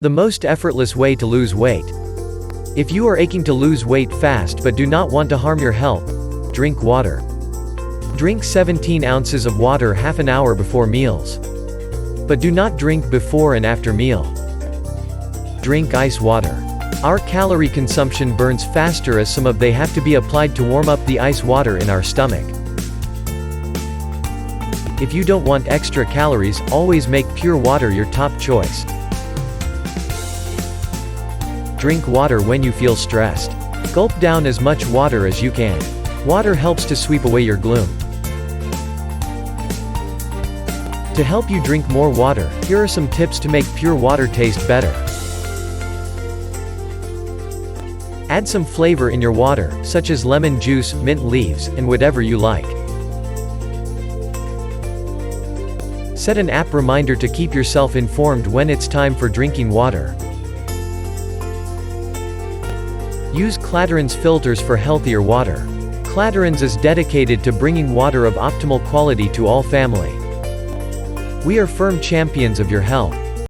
The most effortless way to lose weight. If you are aching to lose weight fast but do not want to harm your health, drink water. Drink 17 ounces of water half an hour before meals. But do not drink before and after meal. Drink ice water. Our calorie consumption burns faster as some of they have to be applied to warm up the ice water in our stomach. If you don't want extra calories, always make pure water your top choice. Drink water when you feel stressed. Gulp down as much water as you can. Water helps to sweep away your gloom. To help you drink more water, here are some tips to make pure water taste better. Add some flavor in your water, such as lemon juice, mint leaves, and whatever you like. Set an app reminder to keep yourself informed when it's time for drinking water. Use Clatterans filters for healthier water. Clatterans is dedicated to bringing water of optimal quality to all family. We are firm champions of your health.